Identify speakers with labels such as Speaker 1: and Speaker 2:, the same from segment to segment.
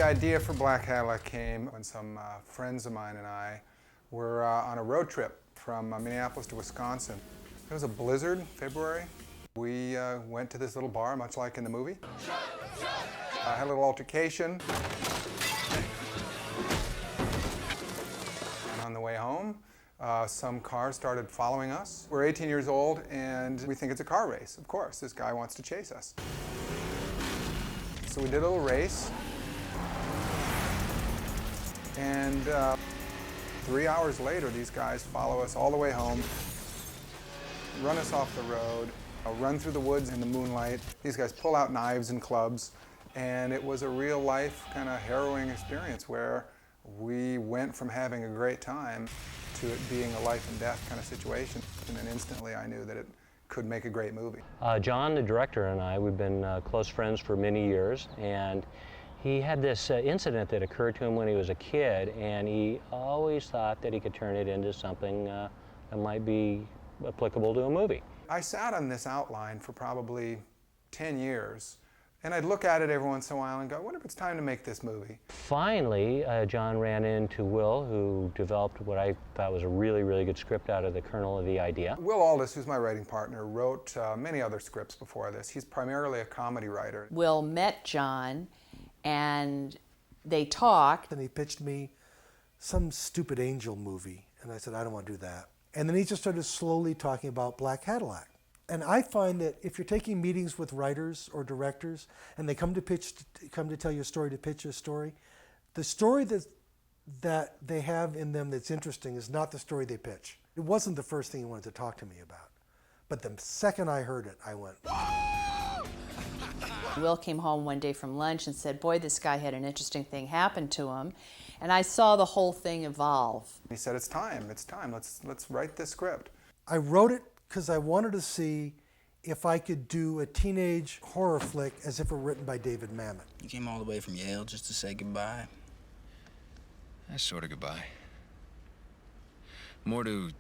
Speaker 1: idea for Black Cadillac came when some friends of mine and I were on a road trip from Minneapolis to Wisconsin. It was a blizzard, February. We went to this little bar, much like in the movie. Had a little altercation. And on the way home, some cars started following us. We're 18 years old and we think it's a car race. Of course, this guy wants to chase us. So we did a little race. And 3 hours later, these guys follow us all the way home, run us off the road, run through the woods in the moonlight. These guys pull out knives and clubs, and it was a real life kind of harrowing experience where we went from having a great time to it being a life and death kind of situation. And then instantly I knew that it could make a great movie.
Speaker 2: John, the director, and I, we've been close friends for many years, and he had this incident that occurred to him when he was a kid, and he always thought that he could turn it into something that might be applicable to a movie.
Speaker 1: I sat on this outline for probably 10 years, and I'd look at it every once in a while and go, I wonder if it's time to make this movie.
Speaker 2: Finally, John ran into Will, who developed what I thought was a really, really good script out of the kernel of the idea.
Speaker 1: Will Aldis, who's my writing partner, wrote many other scripts before this. He's primarily a comedy writer.
Speaker 3: Will met John, and they talked.
Speaker 4: And he pitched me some stupid angel movie, and I said, I don't want to do that. And then he just started slowly talking about Black Cadillac. And I find that if you're taking meetings with writers or directors, and they come to tell you a story, to pitch a story, the story that they have in them that's interesting is not the story they pitch. It wasn't the first thing he wanted to talk to me about. But the second I heard it, I went,
Speaker 3: Will came home one day from lunch and said, boy, this guy had an interesting thing happen to him. And I saw the whole thing evolve.
Speaker 1: He said, it's time, let's write this script.
Speaker 4: I wrote it because I wanted to see if I could do a teenage horror flick as if it were written by David Mamet.
Speaker 5: You came all the way from Yale just to say goodbye?
Speaker 6: That's sort of goodbye. More to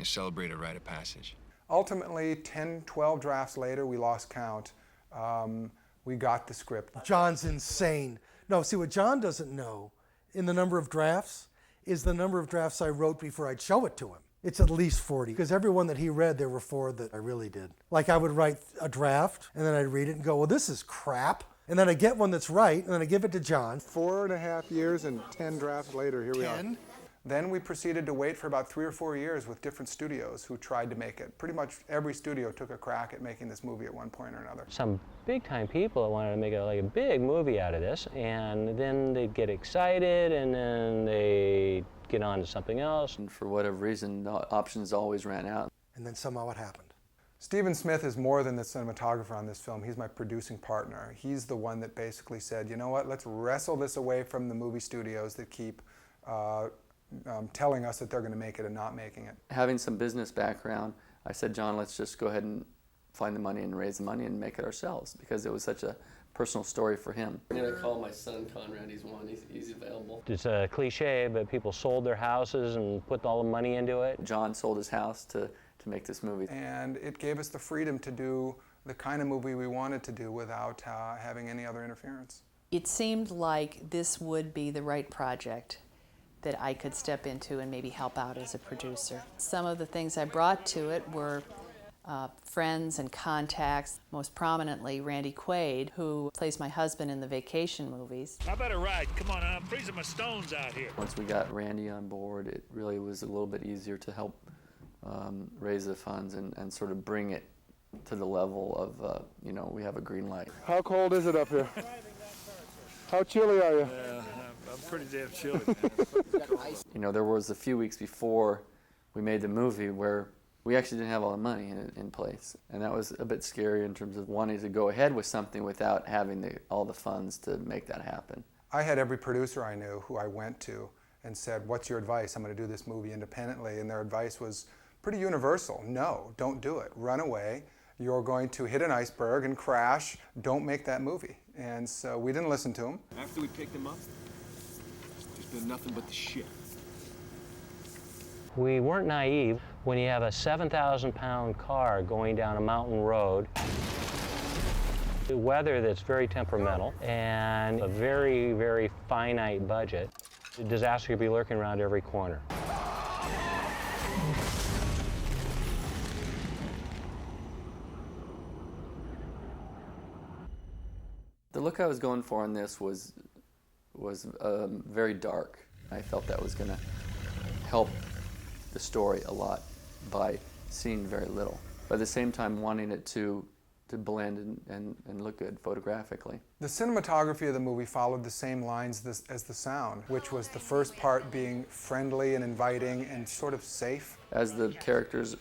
Speaker 6: celebrate a rite of passage.
Speaker 1: Ultimately, 10, 12 drafts later, we lost count. We got the script.
Speaker 4: John's insane. No, see, what John doesn't know in the number of drafts is the number of drafts I wrote before I'd show it to him. It's at least 40, because every one that he read, there were 4 that I really did. Like I would write a draft, and then I'd read it and go, well, this is crap. And then I get one that's right, and then I give it to John.
Speaker 1: 4.5 years and 10 drafts later, here we are. Then we proceeded to wait for about 3 or 4 years with different studios who tried to make it. Pretty much every studio took a crack at making this movie at one point or another.
Speaker 2: Some big-time people that wanted to make a big movie out of this, and then they'd get excited, and then they'd get on to something else.
Speaker 7: And for whatever reason, the options always ran out.
Speaker 4: And then somehow it happened.
Speaker 1: Stephen Smith is more than the cinematographer on this film. He's my producing partner. He's the one that basically said, you know what, let's wrestle this away from the movie studios that keep telling us that they're going to make it and not making it.
Speaker 7: Having some business background, I said, John, let's just go ahead and find the money and raise the money and make it ourselves, because it was such a personal story for him. I'm going to call my son Conrad. He's one. He's available.
Speaker 2: It's a cliche, but people sold their houses and put all the money into it.
Speaker 7: John sold his house to make this movie.
Speaker 1: And it gave us the freedom to do the kind of movie we wanted to do without having any other interference.
Speaker 3: It seemed like this would be the right project that I could step into and maybe help out as a producer. Some of the things I brought to it were friends and contacts, most prominently Randy Quaid, who plays my husband in the Vacation movies.
Speaker 8: How about a ride? Come on, I'm freezing my stones out here.
Speaker 7: Once we got Randy on board, it really was a little bit easier to help raise the funds and sort of bring it to the level of, we have a green light.
Speaker 1: How cold is it up here? How chilly are you?
Speaker 8: I'm pretty damn chilly.
Speaker 7: There was a few weeks before we made the movie where we actually didn't have all the money in place. And that was a bit scary in terms of wanting to go ahead with something without having all the funds to make that happen.
Speaker 1: I had every producer I knew who I went to and said, what's your advice? I'm going to do this movie independently. And their advice was pretty universal. No, don't do it. Run away. You're going to hit an iceberg and crash. Don't make that movie. And so we didn't listen to them.
Speaker 9: After we picked him up, there's been nothing but the shit.
Speaker 2: We weren't naive. When you have a 7,000-pound car going down a mountain road, The weather that's very temperamental and a very, very finite budget. The disaster could be lurking around every corner.
Speaker 7: The look I was going for in this was very dark. I felt that was going to help the story a lot by seeing very little, but at the same time wanting it to blend and look good photographically.
Speaker 1: The cinematography of the movie followed the same lines as the sound, which was the first part being friendly and inviting and sort of safe.
Speaker 7: As the characters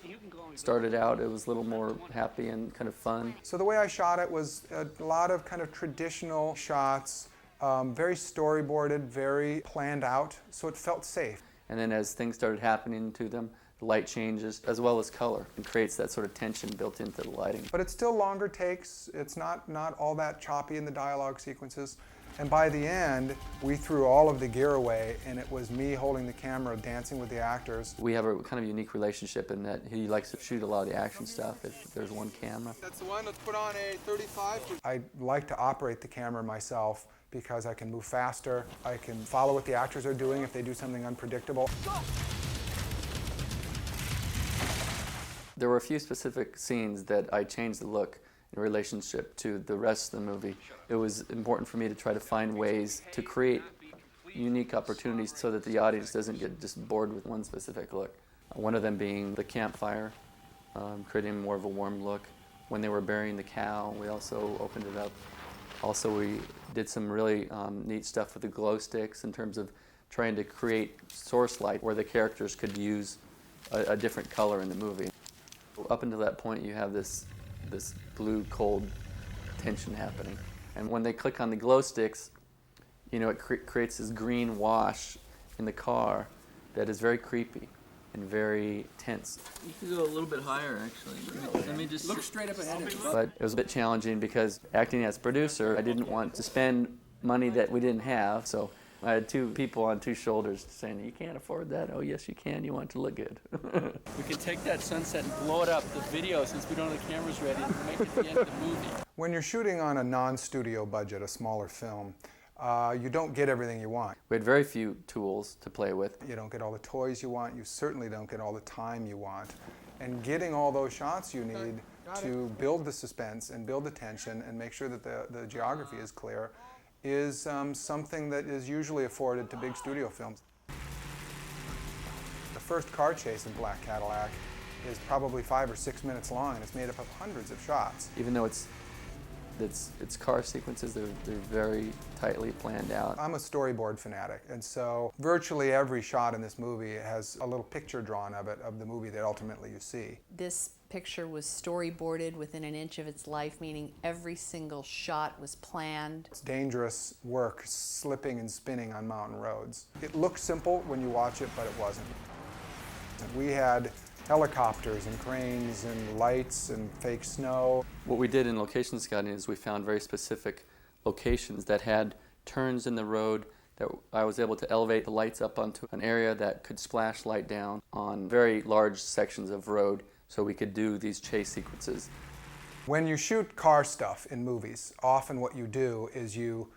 Speaker 7: started out, it was a little more happy and kind of fun.
Speaker 1: So the way I shot it was a lot of kind of traditional shots, very storyboarded, very planned out, so it felt safe.
Speaker 7: And then as things started happening to them, the light changes as well as color and creates that sort of tension built into the lighting.
Speaker 1: But it's still longer takes. It's not all that choppy in the dialogue sequences. And by the end, we threw all of the gear away, and it was me holding the camera, dancing with the actors.
Speaker 7: We have a kind of unique relationship in that he likes to shoot a lot of the action stuff if there's one camera.
Speaker 1: That's the one. Let's put on a 35. I like to operate the camera myself because I can move faster. I can follow what the actors are doing if they do something unpredictable.
Speaker 7: There were a few specific scenes that I changed the look in relationship to the rest of the movie. It was important for me to try to find ways to create unique opportunities so that the audience doesn't get just bored with one specific look. One of them being the campfire, creating more of a warm look. When they were burying the cow, we also opened it up. Also, we did some really neat stuff with the glow sticks in terms of trying to create source light where the characters could use a different color in the movie. Up until that point, you have this blue, cold tension happening. And when they click on the glow sticks, you know, it creates this green wash in the car that is very creepy and very tense.
Speaker 5: You could go a little bit higher, actually. Let me just look straight up ahead.
Speaker 7: But it was a bit challenging because acting as producer, I didn't want to spend money that we didn't have, so I had two people on two shoulders saying, "You can't afford that." "Oh, yes, you can. You want it to look good."
Speaker 5: We could take that sunset and blow it up, the video, since we don't have the cameras ready, and make it the end of the movie.
Speaker 1: When you're shooting on a non-studio budget, a smaller film, you don't get everything you want.
Speaker 7: We had very few tools to play with.
Speaker 1: You don't get all the toys you want. You certainly don't get all the time you want. And getting all those shots you need to build the suspense and build the tension and make sure that the geography is clear is something that is usually afforded to big studio films. The first car chase in Black Cadillac is probably 5 or 6 minutes long, and it's made up of hundreds of shots.
Speaker 7: Even though it's car sequences, they're very tightly planned out.
Speaker 1: I'm a storyboard fanatic, and so virtually every shot in this movie has a little picture drawn of it, of the movie that ultimately you see.
Speaker 3: This picture was storyboarded within an inch of its life, meaning every single shot was planned.
Speaker 1: It's dangerous work, slipping and spinning on mountain roads. It looked simple when you watch it, but it wasn't. We had helicopters and cranes and lights and fake snow.
Speaker 7: What we did in location scouting is we found very specific locations that had turns in the road that I was able to elevate the lights up onto an area that could splash light down on very large sections of road so we could do these chase sequences.
Speaker 1: When you shoot car stuff in movies, often what you do is you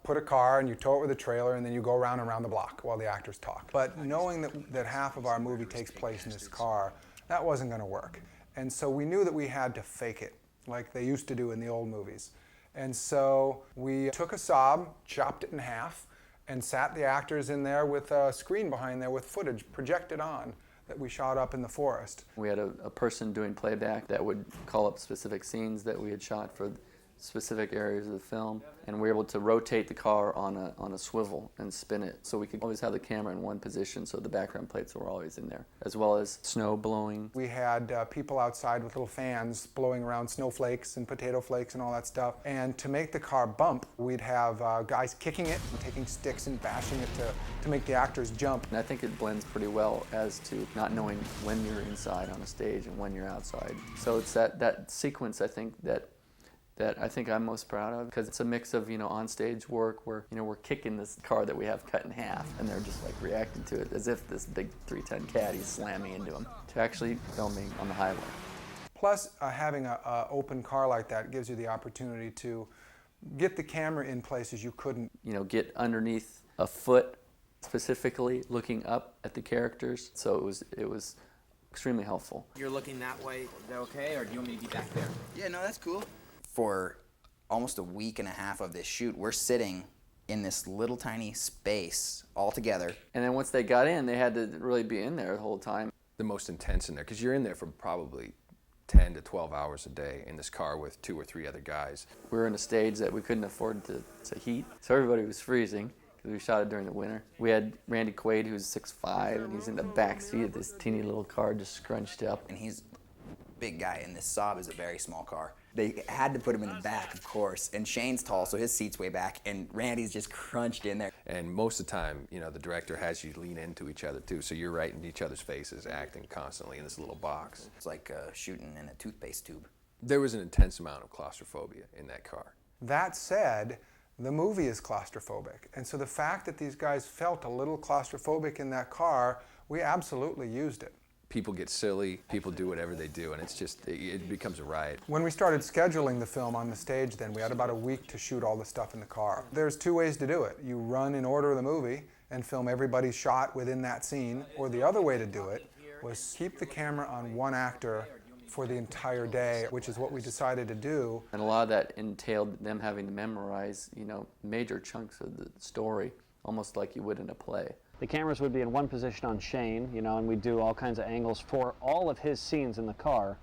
Speaker 1: put a car and you tow it with a trailer and then you go around and around the block while the actors talk. But knowing that half of our movie takes place in this car, that wasn't going to work. And so we knew that we had to fake it like they used to do in the old movies. And so we took a Saab, chopped it in half, and sat the actors in there with a screen behind there with footage projected on that we shot up in the forest.
Speaker 7: We had a person doing playback that would call up specific scenes that we had shot for specific areas of the film, and we were able to rotate the car on a swivel and spin it so we could always have the camera in one position so the background plates were always in there, as well as snow blowing.
Speaker 1: We had people outside with little fans blowing around snowflakes and potato flakes and all that stuff, and to make the car bump we'd have guys kicking it and taking sticks and bashing it to make the actors jump.
Speaker 7: And I think it blends pretty well as to not knowing when you're inside on a stage and when you're outside. So it's that sequence I think that I think I'm most proud of, because it's a mix of, on-stage work where, we're kicking this car that we have cut in half, and they're just like reacting to it as if this big 310 Caddy is slamming into them, to actually filming on the highway.
Speaker 1: Plus, having an open car like that gives you the opportunity to get the camera in places you couldn't.
Speaker 7: You know, get underneath a foot specifically, looking up at the characters. So it was extremely helpful.
Speaker 10: You're looking that way, is that okay, or do you want me to be back there?
Speaker 11: Yeah, no, that's cool. For almost a week and a half of this shoot, we're sitting in this little tiny space all together.
Speaker 7: And then once they got in, they had to really be in there the whole time.
Speaker 12: The most intense in there, because you're in there for probably 10 to 12 hours a day in this car with 2 or 3 other guys.
Speaker 7: We were in a stage that we couldn't afford to heat, so everybody was freezing because we shot it during the winter. We had Randy Quaid, who's 6'5", and he's in the back seat of this teeny little car just scrunched up.
Speaker 11: And he's a big guy, and this Saab is a very small car. They had to put him in the back, of course, and Shane's tall, so his seat's way back, and Randy's just crunched in there.
Speaker 12: And most of the time, you know, the director has you lean into each other too, so you're right in each other's faces, acting constantly in this little box.
Speaker 11: It's like shooting in a toothpaste tube.
Speaker 12: There was an intense amount of claustrophobia in that car.
Speaker 1: That said, the movie is claustrophobic, and so the fact that these guys felt a little claustrophobic in that car, we absolutely used it.
Speaker 12: People get silly, people do whatever they do, and it's just, it becomes a riot.
Speaker 1: When we started scheduling the film on the stage then, we had about a week to shoot all the stuff in the car. There's 2 ways to do it. You run in order of the movie and film everybody's shot within that scene, or the other way to do it was keep the camera on one actor for the entire day, which is what we decided to do.
Speaker 7: And a lot of that entailed them having to memorize, you know, major chunks of the story, almost like you would in a play.
Speaker 13: The cameras would be in one position on Shane, you know, and we'd do all kinds of angles for all of his scenes in the car.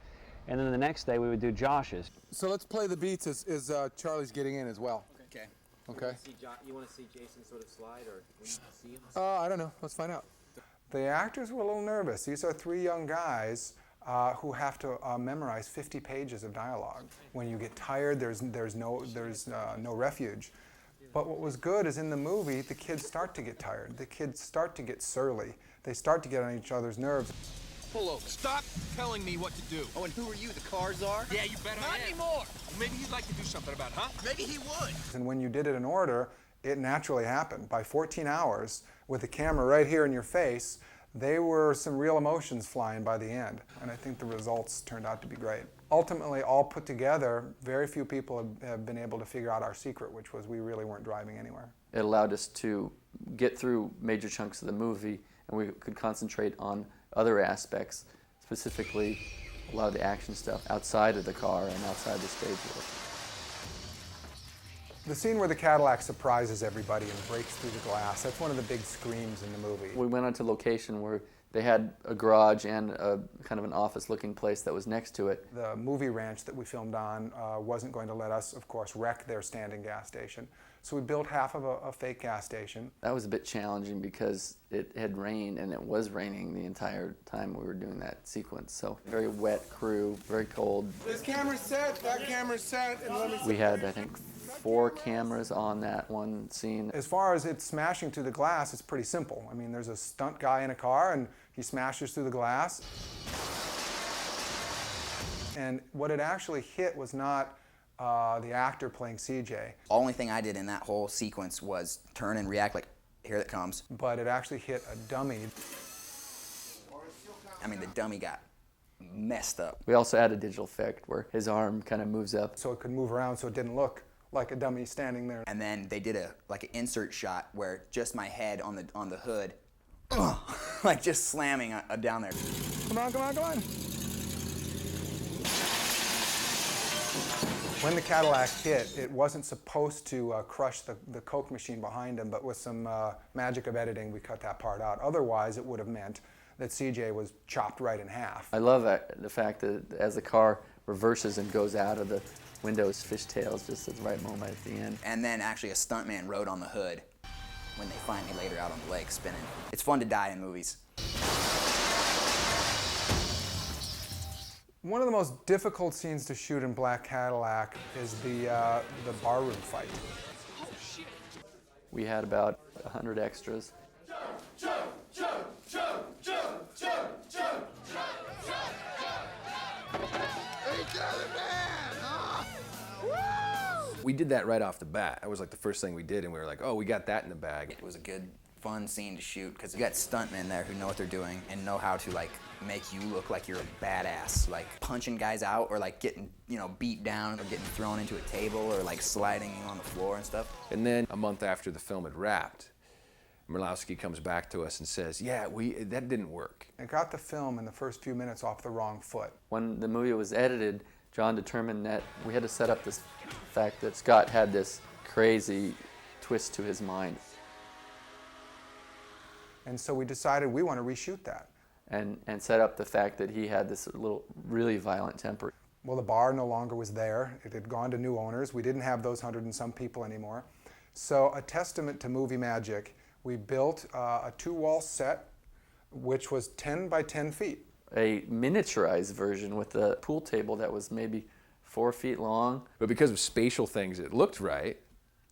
Speaker 13: And then the next day we would do Josh's.
Speaker 1: So let's play the beats as Charlie's getting in as well.
Speaker 11: Okay.
Speaker 1: Okay.
Speaker 10: You want to see Jason sort of slide, or we need to see him?
Speaker 1: I don't know. Let's find out. The actors were a little nervous. These are 3 young guys who have to memorize 50 pages of dialogue. When you get tired, there's no refuge. But what was good is in the movie, the kids start to get tired. The kids start to get surly. They start to get on each other's nerves.
Speaker 9: Pull over. Stop telling me what to do.
Speaker 10: Oh, and who are you, the car czar?
Speaker 9: Yeah, you bet I am. Not anymore. Maybe he'd like to do something about it, huh? Maybe he would.
Speaker 1: And when you did it in order, it naturally happened. By 14 hours, with the camera right here in your face, they were some real emotions flying by the end. And I think the results turned out to be great. Ultimately, all put together, very few people have been able to figure out our secret, which was we really weren't driving anywhere.
Speaker 7: It allowed us to get through major chunks of the movie, and we could concentrate on other aspects, specifically a lot of the action stuff outside of the car and outside the stage work.
Speaker 1: The scene where the Cadillac surprises everybody and breaks through the glass, that's one of the big screams in the movie.
Speaker 7: We went onto location where they had a garage and a kind of an office-looking place that was next to it.
Speaker 1: The movie ranch that we filmed on wasn't going to let us, of course, wreck their standing gas station. So we built half of a fake gas station.
Speaker 7: That was a bit challenging because it had rained, and it was raining the entire time we were doing that sequence. So very wet crew, very cold.
Speaker 1: This camera's set, that camera's set, and let me see.
Speaker 7: We had, I think, 4 cameras on that one scene.
Speaker 1: As far as it smashing through the glass, it's pretty simple. I mean, there's a stunt guy in a car, and he smashes through the glass. And what it actually hit was not the actor playing CJ.
Speaker 11: The only thing I did in that whole sequence was turn and react like, here it comes.
Speaker 1: But it actually hit a dummy.
Speaker 11: I mean, the dummy got messed up.
Speaker 7: We also had a digital effect where his arm kind of moves up.
Speaker 1: So it could move around so it didn't look like a dummy standing there.
Speaker 11: And then they did an insert shot where just my head on the hood, like just slamming down there.
Speaker 1: Come on, come on, come on. When the Cadillac hit, it wasn't supposed to crush the Coke machine behind him, but with some magic of editing, we cut that part out. Otherwise, it would have meant that CJ was chopped right in half.
Speaker 7: I love the fact that as the car reverses and goes out of the windows, fishtails just at the right moment at the end.
Speaker 11: And then actually a stuntman rode on the hood when they find me later out on the lake spinning. It's fun to die in movies.
Speaker 1: One of the most difficult scenes to shoot in Black Cadillac is the barroom fight.
Speaker 9: Oh, shit.
Speaker 7: We had about 100 extras.
Speaker 12: We did that right off the bat. That was like the first thing we did, and we were like, oh, we got that in the bag.
Speaker 11: It was a good fun scene to shoot because you got stuntmen there who know what they're doing and know how to like make you look like you're a badass, like punching guys out or like getting, you know, beat down or getting thrown into a table or like sliding you on the floor and stuff.
Speaker 12: And then a month after the film had wrapped, Murlowski comes back to us and says, yeah, that didn't work.
Speaker 1: It got the film in the first few minutes off the wrong foot.
Speaker 7: When the movie was edited, John determined that we had to set up this fact that Scott had this crazy twist to his mind.
Speaker 1: And so we decided we want to reshoot that.
Speaker 7: And set up the fact that he had this little really violent temper.
Speaker 1: Well, the bar no longer was there. It had gone to new owners. We didn't have those 100 and some people anymore. So a testament to movie magic, we built a 2-wall set, which was 10 by 10 feet.
Speaker 7: A miniaturized version with a pool table that was maybe 4 feet long.
Speaker 12: But because of spatial things, it looked right,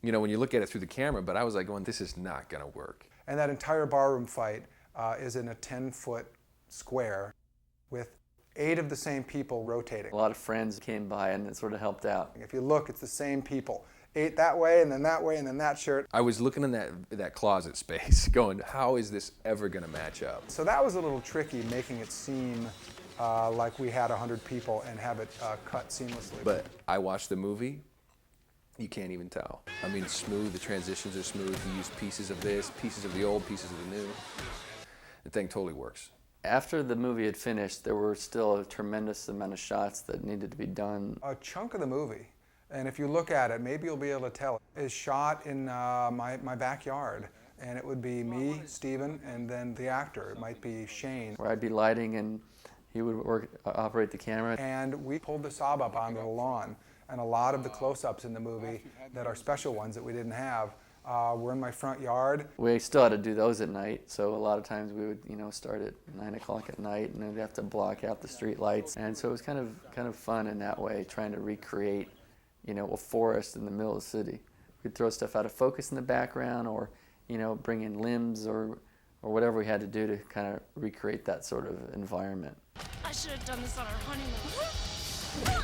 Speaker 12: you know, when you look at it through the camera, but I was like going, this is not gonna work.
Speaker 1: And that entire barroom fight is in a 10-foot square with 8 of the same people rotating.
Speaker 7: A lot of friends came by and it sort of helped out.
Speaker 1: If you look, it's the same people. 8 that way, and then that way, and then that shirt.
Speaker 12: I was looking in that closet space going, how is this ever gonna match up?
Speaker 1: So that was a little tricky, making it seem like we had 100 people and have it cut seamlessly.
Speaker 12: But I watched the movie, you can't even tell. I mean, smooth, the transitions are smooth. He used pieces of this, pieces of the old, pieces of the new. The thing totally works.
Speaker 7: After the movie had finished, there were still a tremendous amount of shots that needed to be done.
Speaker 1: A chunk of the movie, and if you look at it, maybe you'll be able to tell, is shot in my backyard. And it would be me, Steven, and then the actor. It might be Shane.
Speaker 7: Where I'd be lighting and he would operate the camera.
Speaker 1: And we pulled the Saab up onto the lawn. And a lot of the close-ups in the movie that are special ones that we didn't have were in my front yard.
Speaker 7: We still had to do those at night, so a lot of times we would, you know, start at 9 o'clock at night, and then we'd have to block out the street lights. And so it was kind of fun in that way, trying to recreate, you know, a forest in the middle of the city. We'd throw stuff out of focus in the background, or, you know, bring in limbs or whatever we had to do to kind of recreate that sort of environment.
Speaker 14: I should have done this on our honeymoon.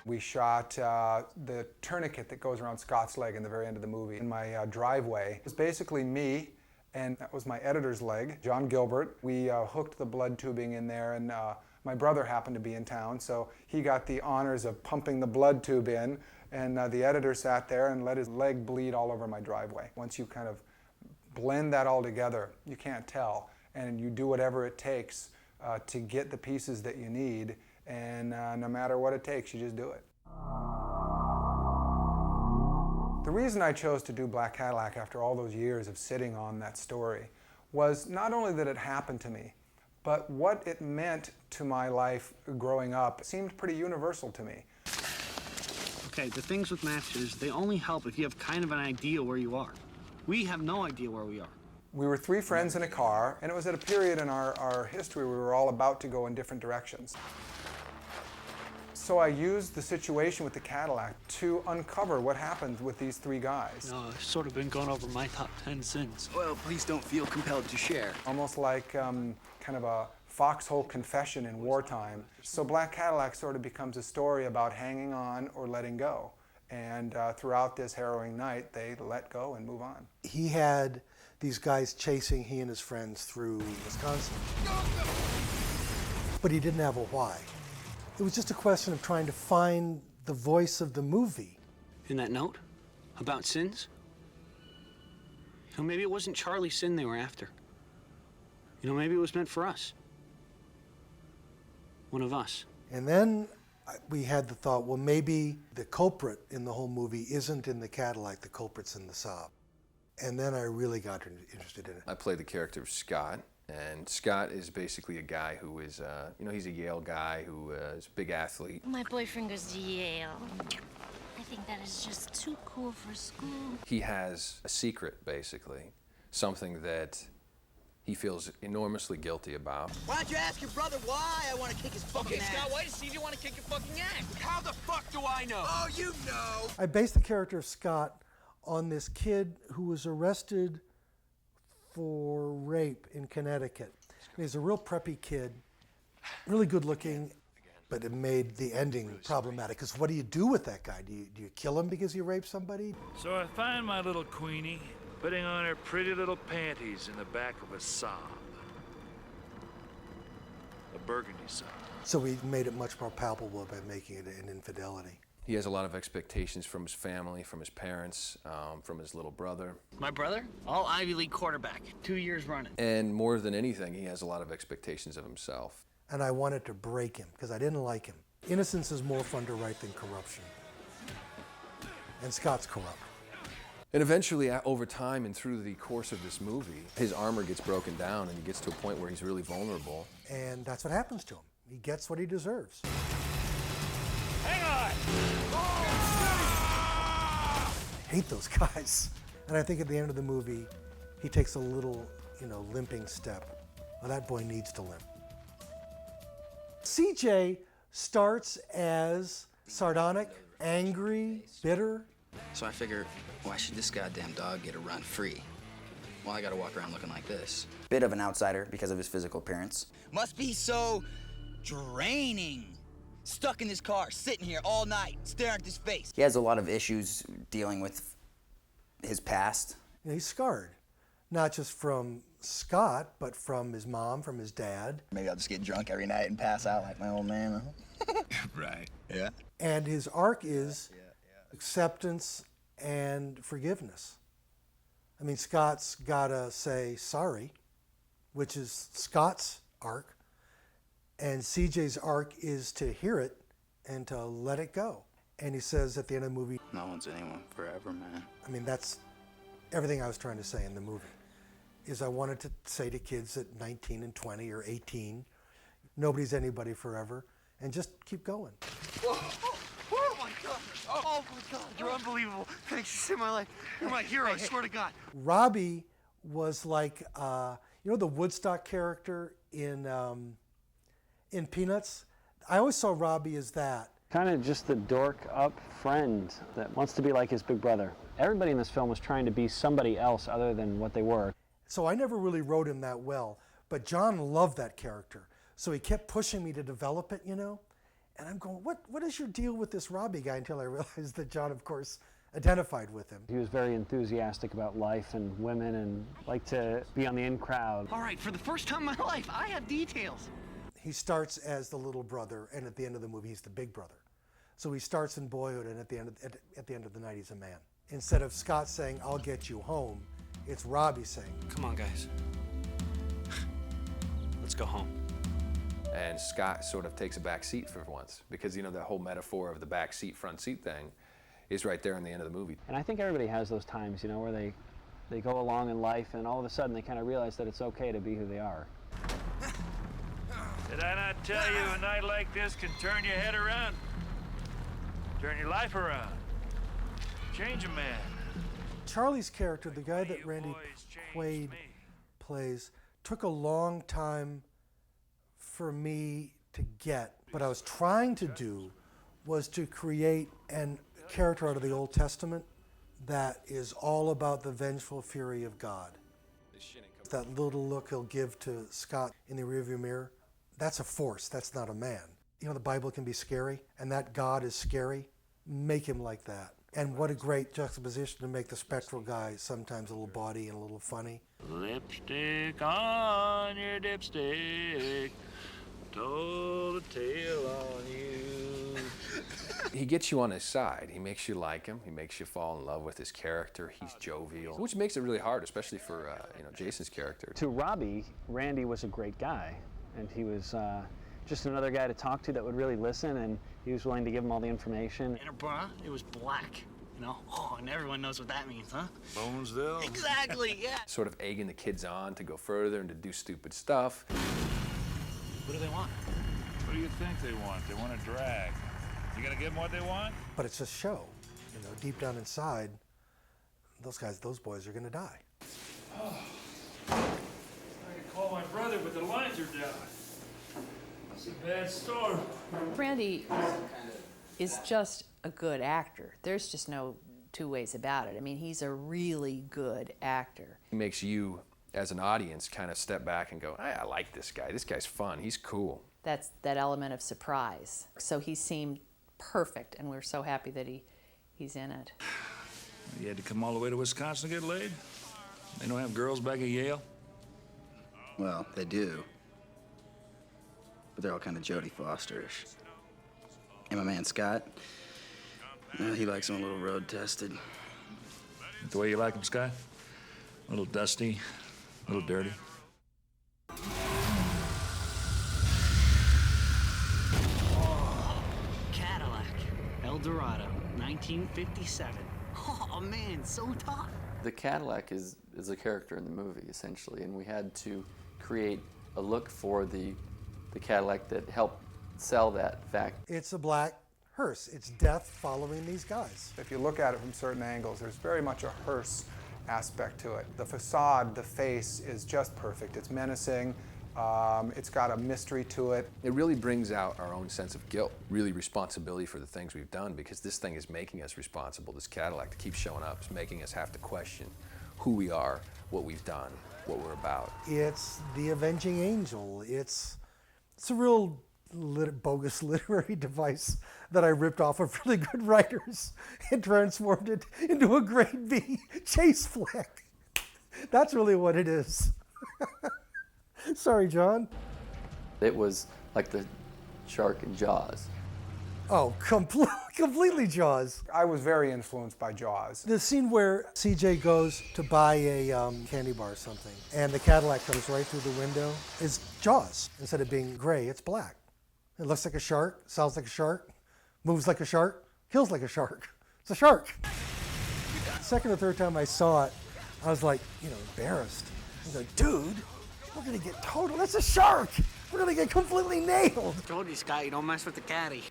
Speaker 1: We shot the tourniquet that goes around Scott's leg in the very end of the movie in my driveway. It was basically me, and that was my editor's leg, John Gilbert. We hooked the blood tubing in there, and my brother happened to be in town, so he got the honors of pumping the blood tube in, and the editor sat there and let his leg bleed all over my driveway. Once you kind of blend that all together, you can't tell, and you do whatever it takes to get the pieces that you need. And no matter what it takes, you just do it. The reason I chose to do Black Cadillac after all those years of sitting on that story was not only that it happened to me, but what it meant to my life growing up seemed pretty universal to me.
Speaker 15: Okay, the things with matches, they only help if you have kind of an idea where you are. We have no idea where we are.
Speaker 1: We were 3 friends in a car, and it was at a period in our history where we were all about to go in different directions. So I used the situation with the Cadillac to uncover what happened with these 3 guys.
Speaker 15: No, I've sort of been going over my top 10 since.
Speaker 10: Well, please don't feel compelled to share.
Speaker 1: Almost like kind of a foxhole confession in wartime. So Black Cadillac sort of becomes a story about hanging on or letting go. And throughout this harrowing night, they let go and move on.
Speaker 4: He had these guys chasing he and his friends through Wisconsin. But he didn't have a why. It was just a question of trying to find the voice of the movie.
Speaker 15: In that note about sins? You know, maybe it wasn't Charlie's sin they were after. You know, maybe it was meant for us. One of us.
Speaker 4: And then we had the thought, well, maybe the culprit in the whole movie isn't in the Cadillac, the culprit's in the Saab. And then I really got interested in it.
Speaker 12: I played the character of Scott, and Scott is basically a guy who is, you know, he's a Yale guy who is a big athlete.
Speaker 14: My boyfriend goes to Yale. I think that is just too cool for school.
Speaker 12: He has a secret, basically, something that he feels enormously guilty about.
Speaker 10: Why don't you ask your brother why I want to kick his fucking ass?
Speaker 9: Okay, Scott, why does Stevie want to kick your fucking ass? How the fuck do I know?
Speaker 10: Oh, you know.
Speaker 4: I based the character of Scott on this kid who was arrested for rape in Connecticut. He's a real preppy kid, really good looking, but it made the ending problematic. Because what do you do with that guy? Do you kill him because he raped somebody?
Speaker 8: So I find my little Queenie, putting on her pretty little panties in the back of a Saab. A burgundy Saab.
Speaker 4: So we made it much more palpable by making it an infidelity.
Speaker 12: He has a lot of expectations from his family, from his parents, from his little brother.
Speaker 15: My brother? All Ivy League quarterback, 2 years running.
Speaker 12: And more than anything, he has a lot of expectations of himself.
Speaker 4: And I wanted to break him because I didn't like him. Innocence is more fun to write than corruption. And Scott's corrupt.
Speaker 12: And eventually, over time and through the course of this movie, his armor gets broken down and he gets to a point where he's really vulnerable.
Speaker 4: And that's what happens to him. He gets what he deserves.
Speaker 8: Hang on!
Speaker 4: I hate those guys. And I think at the end of the movie, he takes a little, limping step. Well, that boy needs to limp. CJ starts as sardonic, angry, bitter.
Speaker 10: So I figure, why should this goddamn dog get a run free? Well, I gotta walk around looking like this.
Speaker 11: Bit of an outsider because of his physical appearance.
Speaker 10: Must be so draining. Stuck in this car, sitting here all night, staring at this face.
Speaker 11: He has a lot of issues dealing with his past.
Speaker 4: He's scarred, not just from Scott, but from his mom, from his dad.
Speaker 10: Maybe I'll just get drunk every night and pass out like my old man.
Speaker 6: Right.
Speaker 10: Yeah.
Speaker 4: And his arc is acceptance and forgiveness. I mean, Scott's gotta say sorry, which is Scott's arc. And CJ's arc is to hear it and to let it go. And he says at the end of the movie,
Speaker 10: No one's anyone forever, man.
Speaker 4: I mean, that's everything I was trying to say in the movie, is I wanted to say to kids at 19 and 20 or 18, nobody's anybody forever, and just keep going.
Speaker 10: Oh my God! Oh my God! You're unbelievable. Thanks, you saved my life. You're my hero, I swear to God.
Speaker 4: Robbie was like, the Woodstock character in Peanuts? I always saw Robbie as that.
Speaker 13: Kind of just the dork up friend that wants to be like his big brother. Everybody in this film was trying to be somebody else other than what they were.
Speaker 4: So I never really wrote him that well, but John loved that character. So he kept pushing me to develop it, And I'm going, what is your deal with this Robbie guy? Until I realized that John, of course, identified with him.
Speaker 13: He was very enthusiastic about life and women and liked to be on the in crowd.
Speaker 15: All right, for the first time in my life, I have details.
Speaker 4: He starts as the little brother, and at the end of the movie, he's the big brother. So he starts in boyhood, and at the end of the night, he's a man. Instead of Scott saying, "I'll get you home," it's Robbie saying,
Speaker 15: Come on, guys. Let's go home.
Speaker 12: And Scott sort of takes a back seat for once, because the whole metaphor of the back seat, front seat thing is right there in the end of the movie.
Speaker 13: And I think everybody has those times, where they go along in life and all of a sudden they kind of realize that it's okay to be who they are.
Speaker 8: Did I not tell you a night like this can turn your head around? Turn your life around. Change a man.
Speaker 4: Charlie's character, the guy that Randy Quaid plays, took a long time for me to get. What I was trying to do was to create a character out of the Old Testament that is all about the vengeful fury of God. That little look he'll give to Scott in the rearview mirror, that's a force, that's not a man. The Bible can be scary, and that God is scary. Make him like that. And what a great juxtaposition to make the spectral guy sometimes a little bawdy and a little funny.
Speaker 8: Lipstick on your dipstick, told a tale on you.
Speaker 12: He gets you on his side. He makes you like him. He makes you fall in love with his character. He's jovial, which makes it really hard, especially for Jason's character.
Speaker 13: To Robbie, Randy was a great guy, and he was just another guy to talk to that would really listen, and he was willing to give him all the information.
Speaker 15: In her bra, it was black. Oh, and everyone knows what that means, huh?
Speaker 8: Bonesville?
Speaker 15: Exactly, yeah.
Speaker 12: Sort of egging the kids on to go further and to do stupid stuff.
Speaker 15: What do they want?
Speaker 8: What do you think they want? They want a drag. You gonna give them what they want?
Speaker 4: But it's a show. Deep down inside, those boys are gonna die.
Speaker 8: Oh. I could call my brother, but the lines are down. It's a bad storm.
Speaker 3: Randy is just a good actor. There's just no two ways about it. I mean, he's a really good actor.
Speaker 12: He makes you, as an audience, kind of step back and go, I like this guy. This guy's fun. He's cool.
Speaker 3: That's that element of surprise. So he seemed perfect, and we're so happy that he's in it.
Speaker 8: You had to come all the way to Wisconsin to get laid? They don't have girls back at Yale?
Speaker 16: Well, they do. But they're all kind of Jodie Foster-ish. And my man Scott, he likes them a little road-tested.
Speaker 8: The way you like them, Scott? A little dusty, a little dirty.
Speaker 15: Cadillac, El Dorado, 1957. Oh man, so tough.
Speaker 7: The Cadillac is a character in the movie, essentially, and we had to create a look for the Cadillac that helped sell that fact.
Speaker 4: It's a black hearse. It's death following these guys.
Speaker 1: If you look at it from certain angles, there's very much a hearse aspect to it. The facade, the face is just perfect. It's menacing. It's got a mystery to it.
Speaker 12: It really brings out our own sense of guilt, really responsibility for the things we've done, because this thing is making us responsible. This Cadillac that keeps showing up is making us have to question who we are, what we've done, what we're about.
Speaker 4: It's the avenging angel. It's a real bogus literary device that I ripped off of really good writers and transformed it into a grade B chase flick. That's really what it is. Sorry, John.
Speaker 7: It was like the shark in Jaws.
Speaker 4: Oh, completely Jaws.
Speaker 1: I was very influenced by Jaws.
Speaker 4: The scene where CJ goes to buy a candy bar or something, and the Cadillac comes right through the window, is Jaws. Instead of being gray, it's black. It looks like a shark, sounds like a shark, moves like a shark, kills like a shark. It's a shark. The second or third time I saw it, I was like, embarrassed. I was like, dude, we're gonna get total, that's a shark! We're gonna get completely nailed!
Speaker 15: Told you, Scott, you don't mess with the caddy.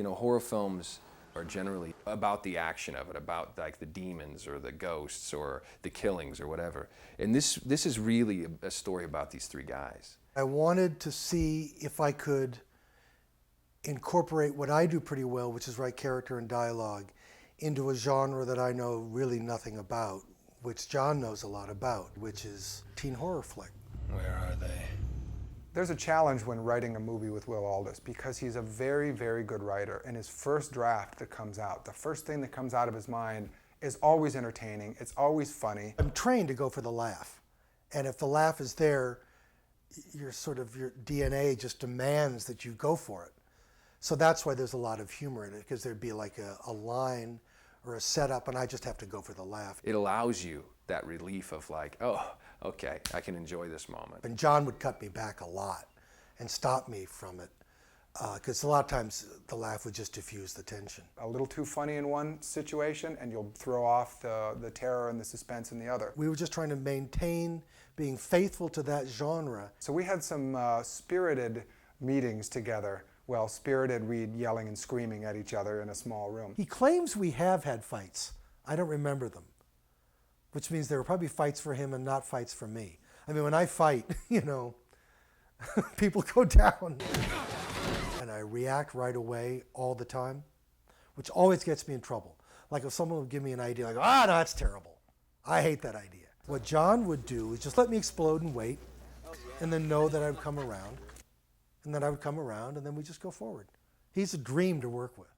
Speaker 12: Horror films are generally about the action of it, about like the demons or the ghosts or the killings or whatever. And this is really a story about these three guys.
Speaker 4: I wanted to see if I could incorporate what I do pretty well, which is write character and dialogue, into a genre that I know really nothing about, which John knows a lot about, which is teen horror flick.
Speaker 6: Where are they?
Speaker 1: There's a challenge when writing a movie with Will Aldis because he's a very, very good writer, and his first draft that comes out, the first thing that comes out of his mind is always entertaining, it's always funny.
Speaker 4: I'm trained to go for the laugh, and if the laugh is there, your DNA just demands that you go for it. So that's why there's a lot of humor in it, because there'd be like a line or a setup, and I just have to go for the laugh.
Speaker 12: It allows you that relief of like, oh, okay, I can enjoy this moment.
Speaker 4: And John would cut me back a lot and stop me from it, because a lot of times the laugh would just diffuse the tension.
Speaker 1: A little too funny in one situation, and you'll throw off the terror and the suspense in the other.
Speaker 4: We were just trying to maintain being faithful to that genre.
Speaker 1: So we had some spirited meetings together. Well, spirited, we'd yelling and screaming at each other in a small room.
Speaker 4: He claims we have had fights. I don't remember them, which means there were probably fights for him and not fights for me. I mean, when I fight, people go down. And I react right away all the time, which always gets me in trouble. Like if someone would give me an idea, like, no, that's terrible. I hate that idea. What John would do is just let me explode and wait, and then know that I would come around. And then I would come around, and then we just go forward. He's a dream to work with.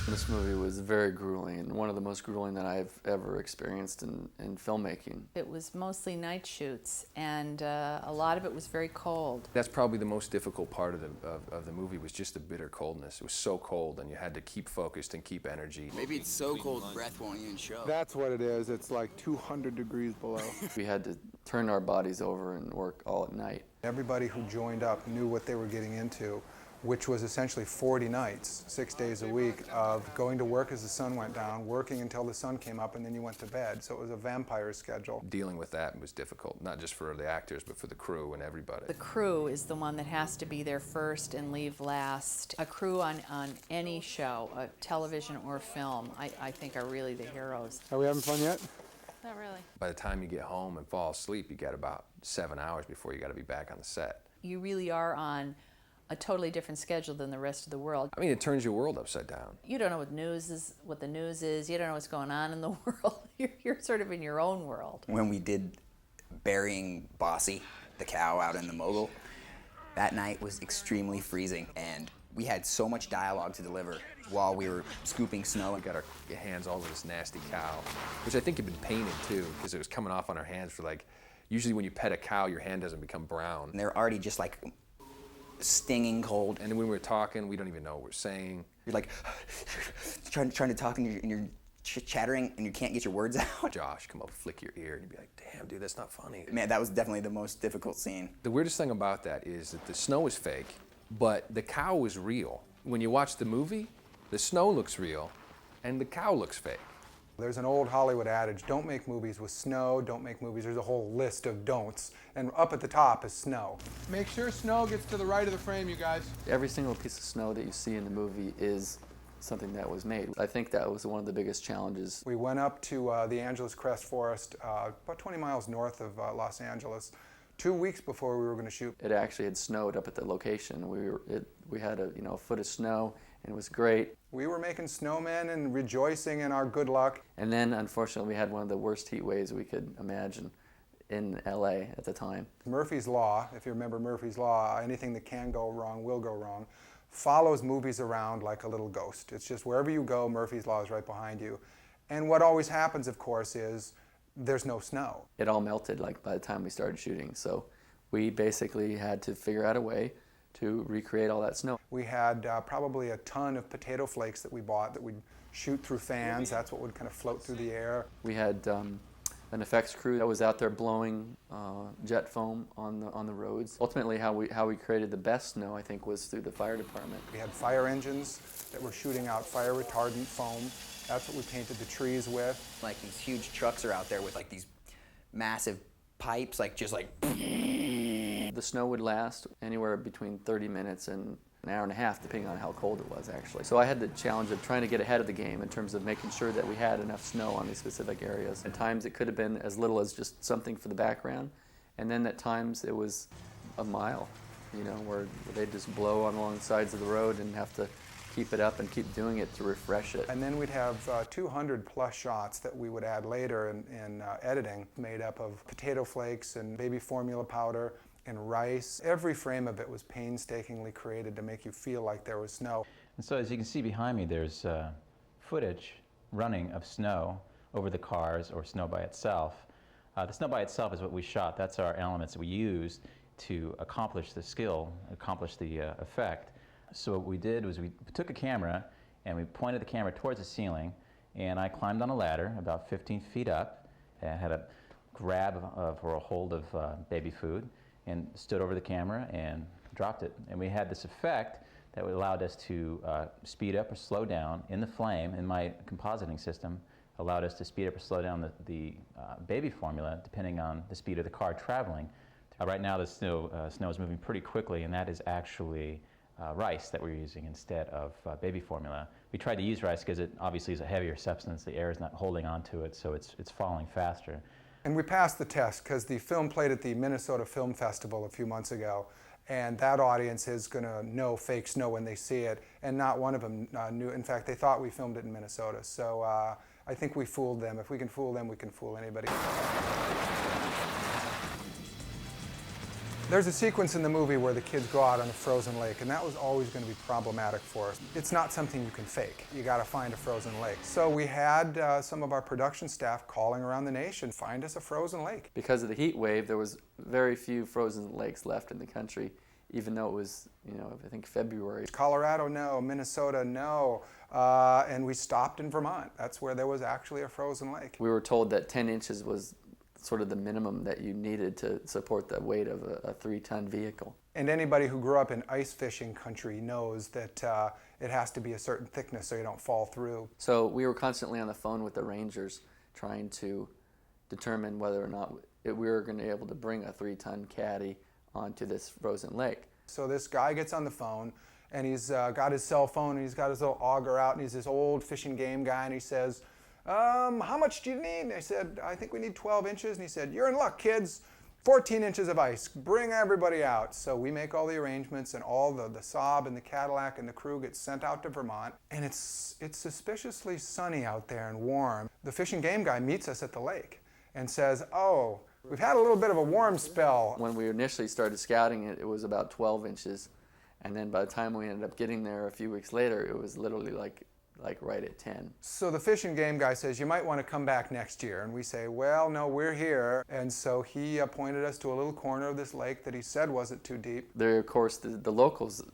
Speaker 7: This movie was very grueling, and one of the most grueling that I've ever experienced in filmmaking.
Speaker 3: It was mostly night shoots, and a lot of it was very cold.
Speaker 12: That's probably the most difficult part of the movie, was just the bitter coldness. It was so cold, and you had to keep focused and keep energy.
Speaker 16: Maybe it's so cold breath won't even show.
Speaker 1: That's what it is. It's like 200 degrees below.
Speaker 7: We had to turn our bodies over and work all at night.
Speaker 1: Everybody who joined up knew what they were getting into, which was essentially 40 nights, 6 days a week, of going to work as the sun went down, working until the sun came up, and then you went to bed. So it was a vampire schedule.
Speaker 12: Dealing with that was difficult, not just for the actors, but for the crew and everybody.
Speaker 3: The crew is the one that has to be there first and leave last. A crew on any show, television or film, I think are really the heroes.
Speaker 1: Are we having fun yet?
Speaker 3: Not really.
Speaker 12: By the time you get home and fall asleep, you got about 7 hours before you got to be back on the set.
Speaker 3: You really are on a totally different schedule than the rest of the world.
Speaker 12: I mean, it turns your world upside down.
Speaker 3: You don't know what the news is. You don't know what's going on in the world. You're sort of in your own world.
Speaker 11: When we did burying Bossy, the cow, out in the mogul, that night was extremely freezing, and We had so much dialogue to deliver while we were scooping snow.
Speaker 12: We got our hands all over this nasty cow, which I think had been painted too, because it was coming off on our hands for like, usually when you pet a cow, your hand doesn't become brown.
Speaker 11: And they're already just like stinging cold.
Speaker 12: And then when we were talking, we don't even know what we're saying.
Speaker 11: You're like trying to talk and you're chattering and you can't get your words out.
Speaker 12: Josh come up, flick your ear, and you'd be like, damn, dude, that's not funny.
Speaker 11: Man, that was definitely the most difficult scene.
Speaker 12: The weirdest thing about that is that the snow is fake, but the cow is real. When you watch the movie, the snow looks real, and the cow looks fake.
Speaker 1: There's an old Hollywood adage, don't make movies with snow, don't make movies, there's a whole list of don'ts, and up at the top is snow.
Speaker 9: Make sure snow gets to the right of the frame, you guys.
Speaker 7: Every single piece of snow that you see in the movie is something that was made. I think that was one of the biggest challenges.
Speaker 1: We went up to the Angeles Crest Forest, about 20 miles north of Los Angeles, 2 weeks before we were going to shoot.
Speaker 7: It actually had snowed up at the location. We had a foot of snow, and it was great.
Speaker 1: We were making snowmen and rejoicing in our good luck.
Speaker 7: And then, unfortunately, we had one of the worst heat waves we could imagine in LA at the time.
Speaker 1: Murphy's Law, if you remember Murphy's Law, anything that can go wrong will go wrong, follows movies around like a little ghost. It's just wherever you go, Murphy's Law is right behind you. And what always happens, of course, is there's no snow.
Speaker 7: It all melted like by the time we started shooting, so we basically had to figure out a way to recreate all that snow.
Speaker 1: We had probably a ton of potato flakes that we bought that we'd shoot through fans. That's what would kind of float through the air.
Speaker 7: We had an effects crew that was out there blowing jet foam on the roads. Ultimately, how we created the best snow, I think, was through the fire department.
Speaker 1: We had fire engines that were shooting out fire retardant foam. That's what we painted the trees with.
Speaker 11: Like these huge trucks are out there with like these massive pipes, like just like.
Speaker 7: The snow would last anywhere between 30 minutes and an hour and a half, depending on how cold it was, actually. So I had the challenge of trying to get ahead of the game in terms of making sure that we had enough snow on these specific areas. At times it could have been as little as just something for the background, and then at times it was a mile, where they'd just blow on along the sides of the road and have to keep it up and keep doing it to refresh it.
Speaker 1: And then we'd have 200 plus shots that we would add later in editing, made up of potato flakes and baby formula powder and rice. Every frame of it was painstakingly created to make you feel like there was snow.
Speaker 17: And so as you can see behind me, there's footage running of snow over the cars or snow by itself. The snow by itself is what we shot. That's our elements that we used to accomplish the skill, accomplish the effect. So what we did was we took a camera and we pointed the camera towards the ceiling, and I climbed on a ladder about 15 feet up and had a grab or a hold of baby food and stood over the camera and dropped it. And we had this effect that allowed us to speed up or slow down in the flame, and my compositing system allowed us to speed up or slow down the baby formula depending on the speed of the car traveling. Right now the snow is moving pretty quickly, and that is actually rice that we're using instead of baby formula. We tried to use rice because it obviously is a heavier substance. The air is not holding onto it, so it's falling faster.
Speaker 1: And we passed the test because the film played at the Minnesota Film Festival a few months ago, and that audience is going to know fake snow when they see it, and not one of them knew. In fact, they thought we filmed it in Minnesota. So I think we fooled them. If we can fool them, we can fool anybody. There's a sequence in the movie where the kids go out on a frozen lake, and that was always going to be problematic for us. It's not something you can fake. You got to find a frozen lake. So we had some of our production staff calling around the nation, find us a frozen lake.
Speaker 7: Because of the heat wave, there was very few frozen lakes left in the country, even though it was, I think February.
Speaker 1: Colorado, no. Minnesota, no. And we stopped in Vermont. That's where there was actually a frozen lake.
Speaker 7: We were told that 10 inches was sort of the minimum that you needed to support the weight of a 3-ton vehicle.
Speaker 1: And anybody who grew up in ice fishing country knows that it has to be a certain thickness so you don't fall through.
Speaker 7: So we were constantly on the phone with the rangers trying to determine whether or not we were going to be able to bring a 3-ton caddy onto this frozen lake.
Speaker 1: So this guy gets on the phone, and he's got his cell phone, and he's got his little auger out, and he's this old fishing game guy, and he says, how much do you need? And I said, I think we need 12 inches. And he said, you're in luck, kids. 14 inches of ice. Bring everybody out. So we make all the arrangements, and all the Saab and the Cadillac and the crew gets sent out to Vermont. And it's suspiciously sunny out there and warm. The fishing game guy meets us at the lake and says, oh, we've had a little bit of a warm spell.
Speaker 7: When we initially started scouting it, it was about 12 inches. And then by the time we ended up getting there a few weeks later, it was literally like right at 10.
Speaker 1: So the Fish and Game guy says, you might want to come back next year. And we say, well, no, we're here. And so he pointed us to a little corner of this lake that he said wasn't too deep.
Speaker 7: There, of course, the locals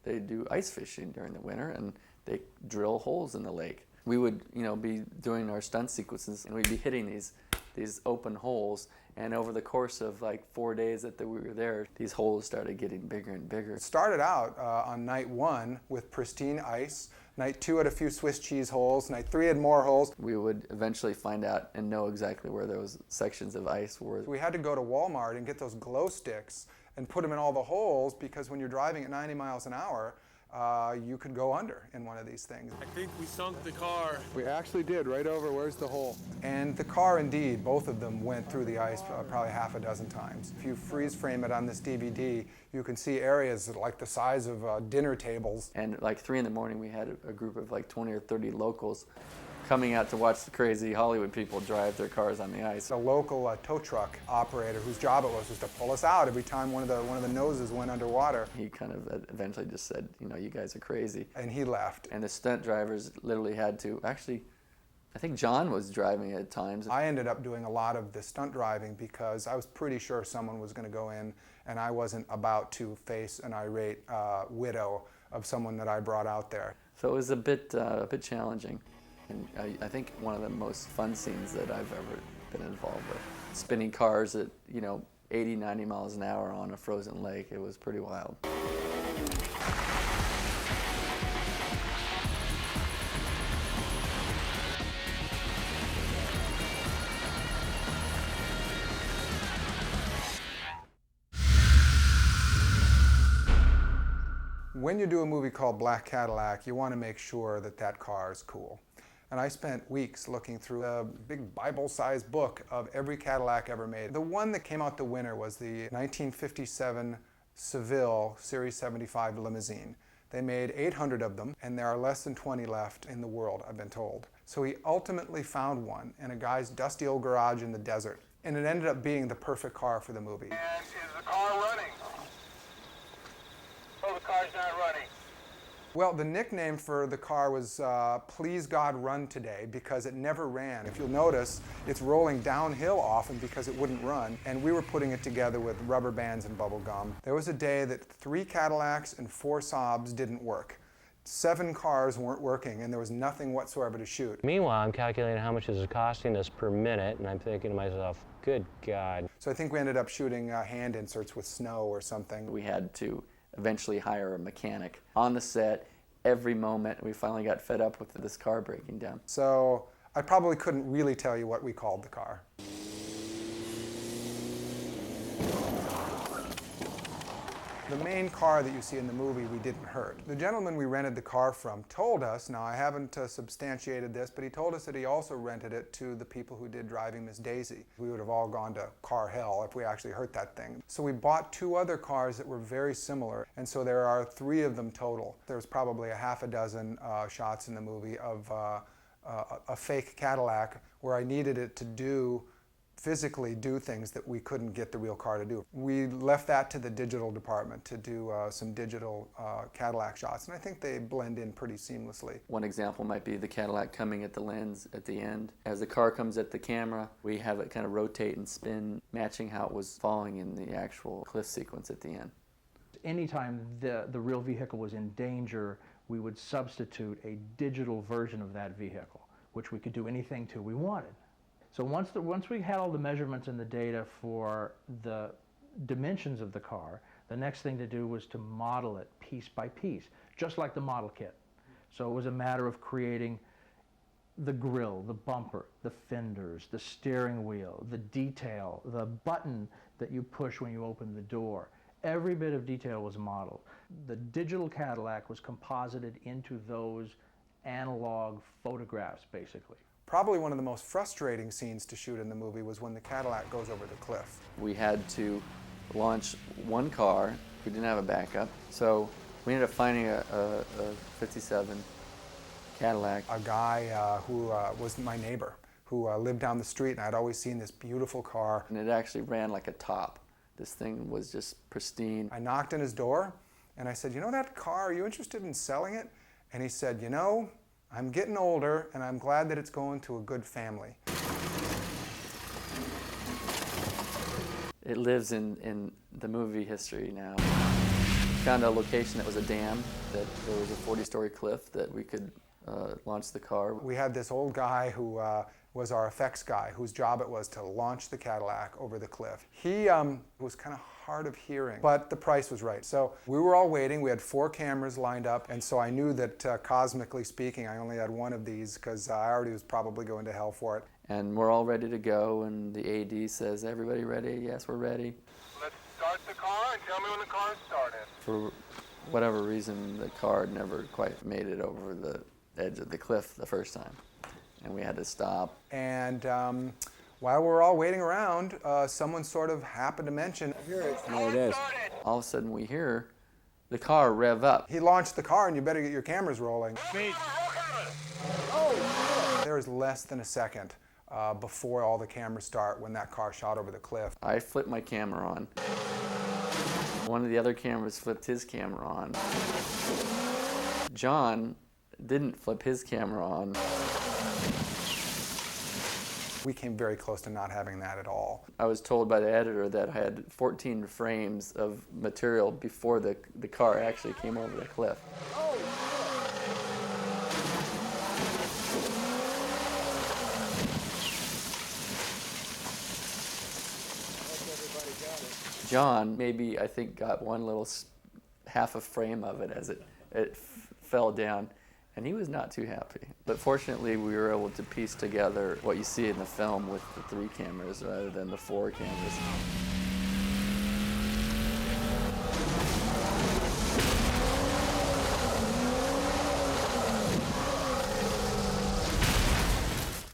Speaker 7: they do ice fishing during the winter, and they drill holes in the lake. We would, be doing our stunt sequences, and we'd be hitting these open holes. And over the course of like 4 days that we were there, these holes started getting bigger and bigger.
Speaker 1: It started out on night 1 with pristine ice. Night 2 had a few Swiss cheese holes. Night 3 had more holes.
Speaker 7: We would eventually find out and know exactly where those sections of ice were.
Speaker 1: We had to go to Walmart and get those glow sticks and put them in all the holes, because when you're driving at 90 miles an hour, you could go under in one of these things.
Speaker 9: I think we sunk the car.
Speaker 1: We actually did, right over, where's the hole? And the car, indeed, both of them went through the ice probably half a dozen times. If you freeze frame it on this DVD, you can see areas like the size of dinner tables.
Speaker 7: And like 3 in the morning, we had a group of like 20 or 30 locals coming out to watch the crazy Hollywood people drive their cars on the ice.
Speaker 1: A local tow truck operator whose job it was to pull us out every time one of the noses went underwater.
Speaker 7: He kind of eventually just said, you guys are crazy.
Speaker 1: And he left.
Speaker 7: And the stunt drivers literally had to, actually, I think John was driving at times.
Speaker 1: I ended up doing a lot of the stunt driving because I was pretty sure someone was going to go in, and I wasn't about to face an irate widow of someone that I brought out there.
Speaker 7: So it was a bit challenging. And I think one of the most fun scenes that I've ever been involved with. Spinning cars at, 80, 90 miles an hour on a frozen lake. It was pretty wild.
Speaker 1: When you do a movie called Black Cadillac, you want to make sure that that car is cool. And I spent weeks looking through a big Bible-sized book of every Cadillac ever made. The one that came out the winner was the 1957 Seville Series 75 limousine. They made 800 of them, and there are less than 20 left in the world, I've been told. So he ultimately found one in a guy's dusty old garage in the desert, and it ended up being the perfect car for the movie.
Speaker 10: And is the car running? Oh, the car's not running.
Speaker 1: Well, the nickname for the car was Please God Run Today, because it never ran. If you'll notice, it's rolling downhill often because it wouldn't run, and we were putting it together with rubber bands and bubble gum. There was a day that 3 Cadillacs and 4 Saabs didn't work. 7 cars weren't working, and there was nothing whatsoever to shoot.
Speaker 2: Meanwhile, I'm calculating how much this is costing us per minute, and I'm thinking to myself, good God.
Speaker 1: So I think we ended up shooting hand inserts with snow or something.
Speaker 7: We had to eventually hire a mechanic on the set every moment. We finally got fed up with this car breaking down.
Speaker 1: So I probably couldn't really tell you what we called the car. The main car that you see in the movie we didn't hurt. The gentleman we rented the car from told us, now I haven't substantiated this, but he told us that he also rented it to the people who did Driving Miss Daisy. We would have all gone to car hell if we actually hurt that thing. So we bought 2 other cars that were very similar, and so there are 3 of them total. There's probably a half a dozen shots in the movie of a fake Cadillac where I needed it to physically do things that we couldn't get the real car to do. We left that to the digital department to do some digital Cadillac shots, and I think they blend in pretty seamlessly.
Speaker 7: One example might be the Cadillac coming at the lens at the end. As the car comes at the camera, we have it kind of rotate and spin, matching how it was falling in the actual cliff sequence at the end.
Speaker 18: Anytime the real vehicle was in danger, we would substitute a digital version of that vehicle, which we could do anything to we wanted. So once we had all the measurements and the data for the dimensions of the car, the next thing to do was to model it piece by piece, just like the model kit. So it was a matter of creating the grille, the bumper, the fenders, the steering wheel, the detail, the button that you push when you open the door. Every bit of detail was modeled. The digital Cadillac was composited into those analog photographs, basically.
Speaker 1: Probably one of the most frustrating scenes to shoot in the movie was when the Cadillac goes over the cliff.
Speaker 7: We had to launch one car. We didn't have a backup, so we ended up finding a 57 Cadillac.
Speaker 1: A guy who was my neighbor, who lived down the street, and I'd always seen this beautiful car.
Speaker 7: And it actually ran like a top. This thing was just pristine.
Speaker 1: I knocked on his door, And I said, you know that car, are you interested in selling it? And he said, you know, I'm getting older and I'm glad that it's going to a good family.
Speaker 7: It lives in the movie history now. We found a location that was a dam, that there was a 40-story cliff that we could launch the car.
Speaker 1: We had this old guy who was our effects guy, whose job it was to launch the Cadillac over the cliff. He was kind of hard of hearing, but the price was right. So we were all waiting. We had 4 cameras lined up, and so I knew that cosmically speaking, I only had one of these because I already was probably going to hell for it.
Speaker 7: And we're all ready to go, and the AD says, everybody ready? Yes, we're ready.
Speaker 19: Let's start the car and tell me when the car's started.
Speaker 7: For whatever reason, the car never quite made it over the edge of the cliff the first time, and we had to stop.
Speaker 1: And while we're all waiting around, someone sort of happened to mention, here it is.
Speaker 7: All of a sudden we hear the car rev up.
Speaker 1: He launched the car and you better get your cameras rolling. There was less than a second before all the cameras start when that car shot over the cliff.
Speaker 7: I flipped my camera on. One of the other cameras flipped his camera on. John didn't flip his camera on.
Speaker 1: We came very close to not having that at all.
Speaker 7: I was told by the editor that I had 14 frames of material before the car actually came over the cliff. John maybe, I think, got one little half a frame of it as it fell down, and he was not too happy. But fortunately, we were able to piece together what you see in the film with the 3 cameras rather than the 4 cameras.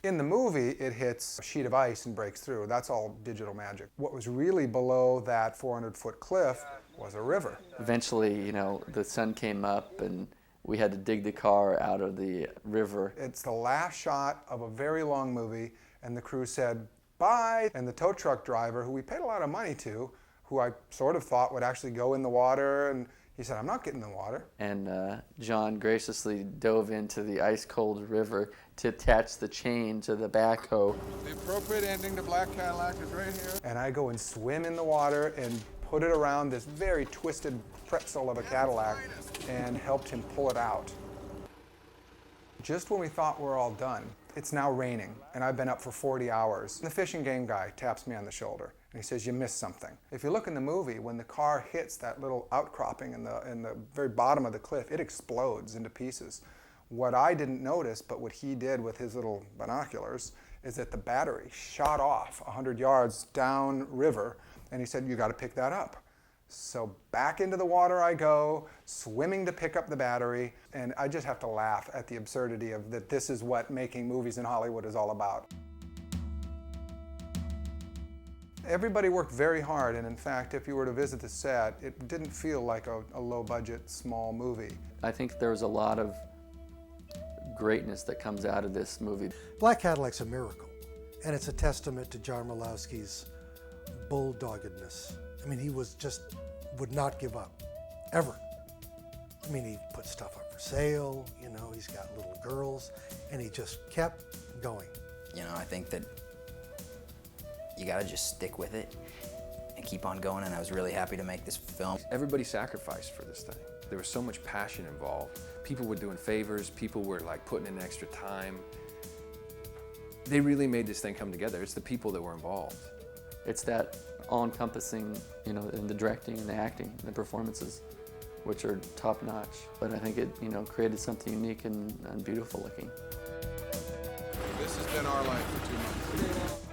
Speaker 1: In the movie, it hits a sheet of ice and breaks through. That's all digital magic. What was really below that 400-foot cliff was a river.
Speaker 7: Eventually, you know, the sun came up and we had to dig the car out of the river.
Speaker 1: It's the last shot of a very long movie, and the crew said, bye. And the tow truck driver, who we paid a lot of money to, who I sort of thought would actually go in the water, and he said, I'm not getting in the water.
Speaker 7: And John graciously dove into the ice-cold river to attach the chain to the backhoe.
Speaker 1: The appropriate ending to Black Cadillac is right here. And I go and swim in the water and put it around this very twisted pretzel of a Cadillac and helped him pull it out. Just when we thought we're all done, it's now raining, and I've been up for 40 hours. The fishing game guy taps me on the shoulder, and he says, you missed something. If you look in the movie, when the car hits that little outcropping in the very bottom of the cliff, it explodes into pieces. What I didn't notice, but what he did with his little binoculars, is that the battery shot off 100 yards down river, and he said, you gotta pick that up. So back into the water I go, swimming to pick up the battery, and I just have to laugh at the absurdity of that this is what making movies in Hollywood is all about. Everybody worked very hard, and in fact, if you were to visit the set, it didn't feel like a low-budget, small movie.
Speaker 7: I think there was a lot of greatness that comes out of this movie.
Speaker 4: Black Cadillac's a miracle, and it's a testament to John Murlowski's bulldoggedness. I mean, he would not give up, ever. I mean, he put stuff up for sale, you know, he's got little girls, and he just kept going.
Speaker 11: You know, I think that you gotta just stick with it and keep on going, and I was really happy to make this film.
Speaker 12: Everybody sacrificed for this thing. There was so much passion involved. People were doing favors, people were like putting in extra time. They really made this thing come together. It's the people that were involved.
Speaker 7: It's that all-encompassing, you know, in the directing and the acting and the performances, which are top-notch. But I think it, you know, created something unique and beautiful looking.
Speaker 9: This has been our life for 2 months.